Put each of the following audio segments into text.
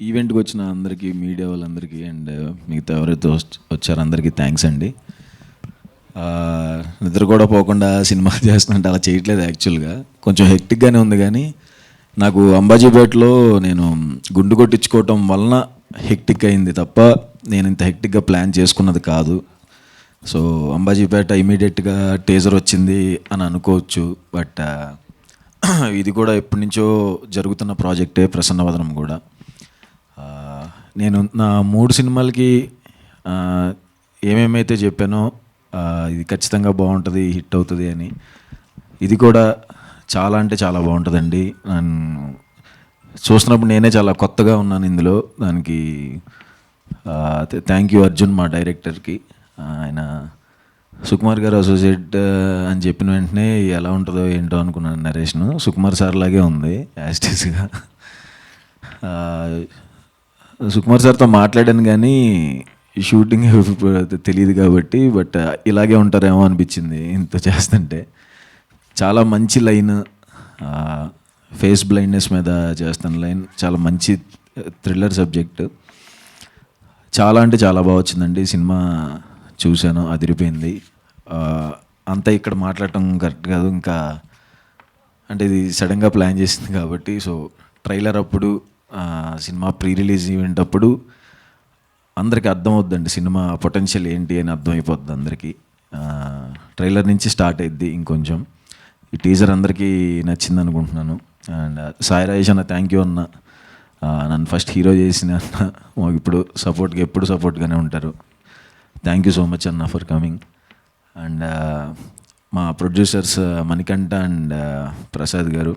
ఈవెంట్కి వచ్చిన అందరికీ, మీడియా వాళ్ళందరికీ అండ్ మిగతా ఎవరైతే వచ్చారో అందరికీ థ్యాంక్స్ అండి. నిద్ర కూడా పోకుండా సినిమా చేస్తున్నట్టు అలా చేయట్లేదు. యాక్చువల్గా కొంచెం హెక్టిక్గానే ఉంది, కానీ నాకు అంబాజీపేటలో నేను గుండు కొట్టించుకోవటం వలన హెక్టిక్ అయింది తప్ప నేను ఇంత హెక్టిక్గా ప్లాన్ చేసుకున్నది కాదు. సో అంబాజీపేట ఇమీడియట్గా టేజర్ వచ్చింది అని అనుకోవచ్చు. బట్ ఇది కూడా ఎప్పటి నుంచో జరుగుతున్న ప్రాజెక్టే, ప్రసన్నవదనం కూడా. నేను నా 3 సినిమాలకి ఏమేమైతే చెప్పానో ఇది ఖచ్చితంగా బాగుంటుంది, హిట్ అవుతుంది అని, ఇది కూడా చాలా అంటే చాలా బాగుంటుందండి. నన్ను చూస్తున్నప్పుడు నేనే చాలా కొత్తగా ఉన్నాను ఇందులో. దానికి థ్యాంక్ యూ అర్జున్, మా డైరెక్టర్కి. ఆయన సుకుమార్ గారు అసోసియేట్ అని చెప్పిన వెంటనే ఎలా ఉంటుందో ఏంటో అనుకున్నాను. నరేష్ను సుకుమార్ సార్ లాగే ఉంది యాస్టీస్గా. సుకుమార్ సార్తో మాట్లాడాను, కానీ ఈ షూటింగ్ తెలియదు కాబట్టి, బట్ ఇలాగే ఉంటారేమో అనిపించింది ఇంత చేస్తుంటే. చాలా మంచి లైన్, ఫేస్ బ్లైండ్నెస్ మీద చేస్తున్న లైన్, చాలా మంచి థ్రిల్లర్ సబ్జెక్ట్. చాలా అంటే చాలా బాగా వచ్చిందండి. సినిమా చూశాను, అదిరిపోయింది. అంతా ఇక్కడ మాట్లాడటం కరెక్ట్ కాదు, ఇంకా అంటే ఇది సడన్గా ప్లాన్ చేసింది కాబట్టి. సో ట్రైలర్ అప్పుడు, సినిమా ప్రీ రిలీజ్ ఈవెంట్ అప్పుడు అందరికీ అర్థమవుద్దండి సినిమా పొటెన్షియల్ ఏంటి అని అర్థమైపోద్ది అందరికీ. ట్రైలర్ నుంచి స్టార్ట్ అయ్యిద్ది ఇంకొంచెం. ఈ టీజర్ అందరికీ నచ్చింది అనుకుంటున్నాను. అండ్ సాయి రాజేష్ అన్న, థ్యాంక్ యూ అన్న. నన్ను ఫస్ట్ హీరో చేసిన అన్న, మాకు ఇప్పుడు సపోర్ట్గా ఎప్పుడు సపోర్ట్గానే ఉంటారు. థ్యాంక్ యూ సో మచ్ అన్న ఫర్ కమింగ్. అండ్ మా ప్రొడ్యూసర్స్ మణికంఠ అండ్ ప్రసాద్ గారు.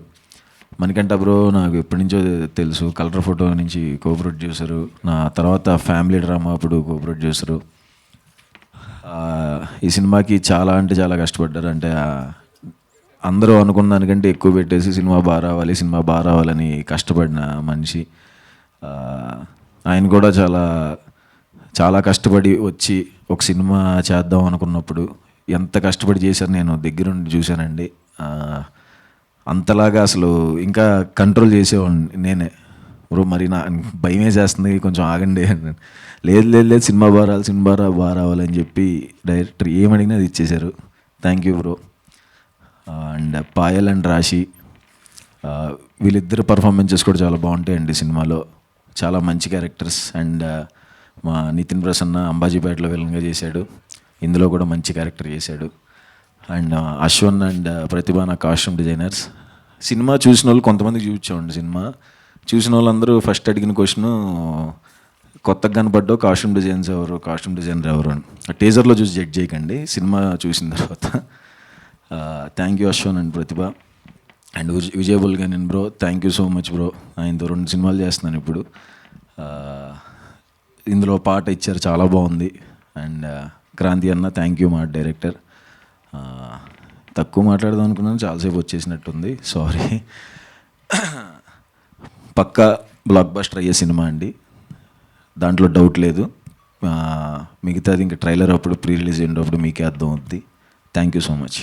మణికంఠ బ్రో నాకు ఎప్పటి నుంచో తెలుసు, కలర్ ఫోటో నుంచి కో ప్రొడ్యూసరు, నా తర్వాత ఫ్యామిలీ డ్రామా అప్పుడు కో ప్రొడ్యూసరు. ఈ సినిమాకి చాలా అంటే చాలా కష్టపడ్డారు. అంటే అందరూ అనుకున్న దానికంటే ఎక్కువ పెట్టేసి సినిమా బాగా రావాలి, సినిమా బాగా రావాలని కష్టపడిన మనిషి. ఆయన కూడా చాలా చాలా కష్టపడి వచ్చి ఒక సినిమా చేద్దాం అనుకున్నప్పుడు ఎంత కష్టపడి చేశారు నేను దగ్గరుండి చూశానండి. అంతలాగా అసలు ఇంకా కంట్రోల్ చేసేవాడిని నేనే. బ్రో మరి నా భయం వేసేస్తుంది, కొంచెం ఆగండి. లేదు లేదు లేదు సినిమా బాగా రావాలి, సినిమా బాగా రావాలని చెప్పి డైరెక్టర్ ఏమడిగినా అది ఇచ్చేశారు. Thank you bro. And Payal and రాశి, వీళ్ళిద్దరు పర్ఫార్మెన్సెస్ కూడా చాలా బాగుంటాయండి సినిమాలో. చాలా మంచి క్యారెక్టర్స్. అండ్ మా నితిన్ ప్రసన్న అంబాజీపేటలో విలన్గా చేశాడు, ఇందులో కూడా మంచి క్యారెక్టర్ చేశాడు. అండ్ అశ్వన్ అండ్ ప్రతిభ నా కాస్ట్యూమ్ డిజైనర్స్. సినిమా చూసిన వాళ్ళు కొంతమందికి చూపించామండి. సినిమా చూసిన వాళ్ళందరూ ఫస్ట్ అడిగిన క్వశ్చన్, కొత్తగా కనపడ్డావు కాస్ట్యూమ్ డిజైనర్ ఎవరు అని. టీజర్లో చూసి జడ్జ్ చేయకండి, సినిమా చూసిన తర్వాత. Thank you Ashwin and Pratibha. And విజయబుల్గా నేను bro, thank you so much bro. ఆయనతో 2 సినిమాలు చేస్తున్నాను ఇప్పుడు. ఇందులో పాట ఇచ్చారు, చాలా బాగుంది. అండ్ క్రాంతి అన్న, థ్యాంక్ యూ మా డైరెక్టర్. తక్కువ మాట్లాడదాం అనుకున్నాను, చాలాసేపు వచ్చేసినట్టుంది, సారీ. పక్కా బ్లాక్ బస్టర్ అయ్యే సినిమా అండి, దాంట్లో డౌట్ లేదు. మిగతాది ఇంకా ట్రైలర్ అప్పుడు, ప్రీ రిలీజ్ అయినప్పుడు మీకే అర్థం అవుద్ది. Thank you so much.